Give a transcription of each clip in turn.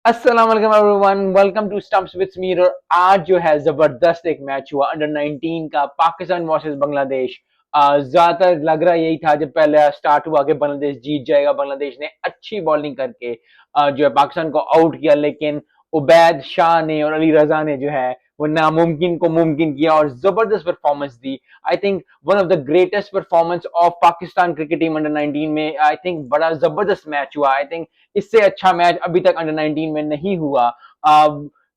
अस्सलाम वालेकुम everyone, welcome to stumps with Sameer. और आज जो है जबरदस्त एक मैच हुआ अंडर 19 का, पाकिस्तान वर्सेस बांग्लादेश। ज्यादातर लग रहा यही था जब पहले स्टार्ट हुआ कि बांग्लादेश जीत जाएगा। बांग्लादेश ने अच्छी बॉलिंग करके जो है पाकिस्तान को आउट किया, लेकिन उबैद शाह ने और अली रजा ने जो है वो नामुमकिन को मुमकिन किया और जबरदस्त performance the. I think one of the greatest performance of Pakistan cricket team under 19 में। आई थिंक बड़ा जबरदस्त मैच हुआ। आई थिंक इससे अच्छा मैच अभी तक अंडर 19 में नहीं हुआ।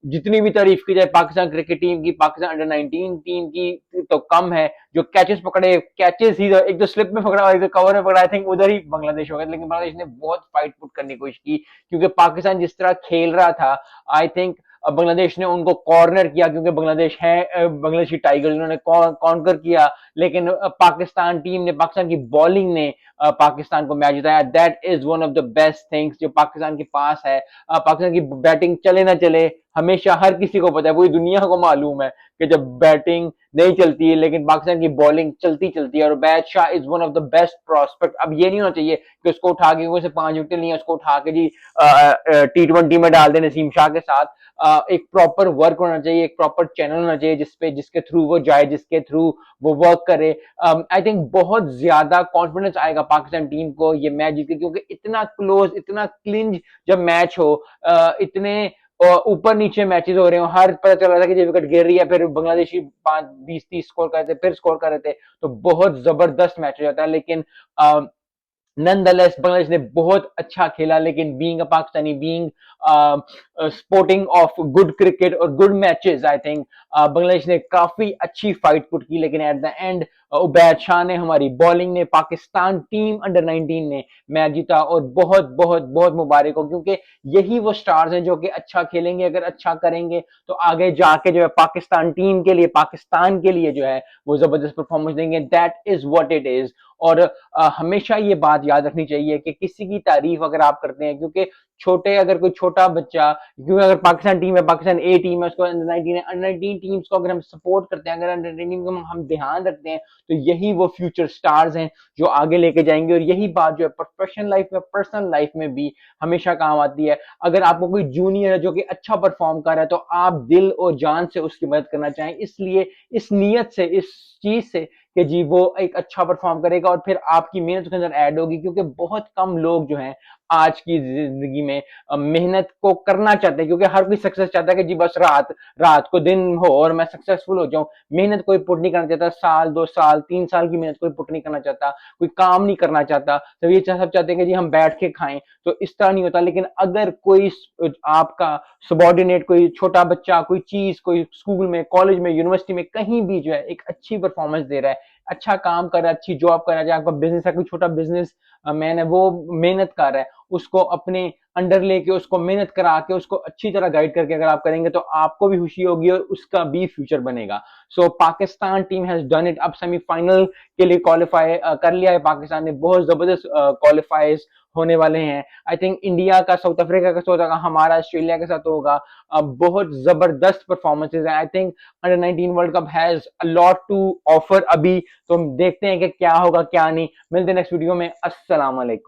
जितनी भी तारीफ की जाए पाकिस्तान क्रिकेट टीम की, पाकिस्तान अंडर 19 टीम की तो कम है। जो कैचेस पकड़े, कैचेस ही एक तो स्लिप में पकड़ा और एक तो कवर में पकड़ा, आई थिंक उधर ही बांग्लादेश हो गया। लेकिन बांग्लादेश ने बहुत फाइट पुट करने की कोशिश की, क्योंकि पाकिस्तान जिस तरह खेल रहा था, आई थिंक बांग्लादेश ने उनको कॉर्नर किया, क्योंकि बांग्लादेश है बांग्लादेशी टाइगर, उन्होंने कॉन्कर किया। लेकिन पाकिस्तान टीम ने, पाकिस्तान की बॉलिंग ने पाकिस्तान को मैच जिताया। That is one of the best things जो पाकिस्तान के पास है। पाकिस्तान की बैटिंग चले ना चले, हमेशा हर किसी को पता है, पूरी दुनिया को मालूम है कि जब बैटिंग नहीं चलती है लेकिन पाकिस्तान की बॉलिंग चलती चलती है। और Ubaid Shah is one of the best prospect. अब ये नहीं होना चाहिए कि उसको उठा के, उसे 5 विकेट नहीं है, उसको उठा के जी T20 में डाल दे नसीम शाह के साथ। एक प्रॉपर वर्क होना चाहिए, एक प्रॉपर चैनल होना चाहिए जिसके थ्रू वो जाए, जिसके थ्रू वो वर्क करे। आई थिंक बहुत ज्यादा कॉन्फिडेंस आएगा पाकिस्तान टीम को ये मैच जीत के, क्योंकि इतना क्लोज, इतना क्लिंज जब मैच हो, इतने ऊपर नीचे मैचेस हो रहे हो, हर पता चल रहा था कि ये विकेट गिर रही है, फिर बांग्लादेशी 5 20 30 स्कोर कर रहे थे, फिर स्कोर कर रहे थे, तो बहुत जबरदस्त मैच हो जाता है। लेकिन नॉनदलेस बांग्लादेश ने बहुत अच्छा खेला। लेकिन being a Pakistani, being sporting of good cricket और good matches, I think Bangladesh ने काफी अच्छी फाइट पुट की। लेकिन at the end Ubaid Shah ने, हमारी बॉलिंग ने, पाकिस्तान टीम अंडर 19 ने मैच जीता। और बहुत बहुत बहुत मुबारक हो, क्योंकि यही वो स्टार्स हैं जो कि अच्छा खेलेंगे। अगर अच्छा करेंगे तो आगे जाके जो है पाकिस्तान टीम के लिए, पाकिस्तान के लिए जो है वो जबरदस्त परफॉर्मेंस देंगे। That is what it is. और हमेशा ये बात याद रखनी चाहिए कि किसी की तारीफ अगर आप करते हैं, क्योंकि छोटे, अगर कोई छोटा बच्चा, क्योंकि अगर पाकिस्तान टीम है, पाकिस्तान ए टीम है, उसको अंडर 19 है, अंडर 19 टीम्स को अगर हम सपोर्ट करते हैं, अगर अंडर 19 को हम ध्यान रखते हैं, तो यही वो फ्यूचर स्टार्स हैं जो आगे लेके जाएंगे। और यही बात जो है प्रोफेशनल लाइफ में, पर्सनल लाइफ में भी हमेशा काम आती है। अगर आपको कोई जूनियर है जो कि अच्छा परफॉर्म कर रहा है, तो आप दिल और जान से उसकी मदद करना चाहें, इसलिए इस नीयत से, इस चीज से कि जी वो एक अच्छा परफॉर्म करेगा और फिर आपकी मेहनत उसके अंदर ऐड होगी। क्योंकि बहुत कम लोग जो हैं आज की जिंदगी में मेहनत को करना चाहते हैं, क्योंकि हर कोई सक्सेस चाहता है कि जी बस रात रात को दिन हो और मैं सक्सेसफुल हो जाऊं। मेहनत कोई पुट नहीं करना चाहता, साल 2 साल 3 साल की मेहनत कोई पुट नहीं करना चाहता, कोई काम नहीं करना चाहता। तो ये सब चाहते हैं कि जी हम बैठ के खाएं, तो इस तरह नहीं होता। लेकिन अगर कोई आपका सबॉर्डिनेट, कोई छोटा बच्चा, कोई चीज, कोई स्कूल में, कॉलेज में, यूनिवर्सिटी में, कहीं भी जो है एक अच्छी परफॉर्मेंस दे रहा है, अच्छा काम कर रहा है, अच्छी जॉब कर रहा है, आपका बिजनेस है, कोई छोटा बिजनेस मैन है, वो मेहनत कर रहा है, उसको अपने अंडर लेके, उसको मेहनत करा के, उसको अच्छी तरह गाइड करके अगर आप करेंगे, तो आपको भी खुशी होगी और उसका भी फ्यूचर बनेगा। So Pakistan team has done it. अब सेमीफाइनल के लिए क्वालिफाई कर लिया है पाकिस्तान ने, बहुत जबरदस्त क्वालिफाइज होने वाले हैं। आई थिंक इंडिया का, साउथ अफ्रीका का साथ होगा, हमारा ऑस्ट्रेलिया के साथ होगा। बहुत जबरदस्त परफॉर्मेंसेज है। I think under 19 world cup has a lot to offer अभी। तो हम देखते हैं कि क्या होगा क्या नहीं। मिलते हैं नेक्स्ट वीडियो में। अस्सलाम वालेकुम।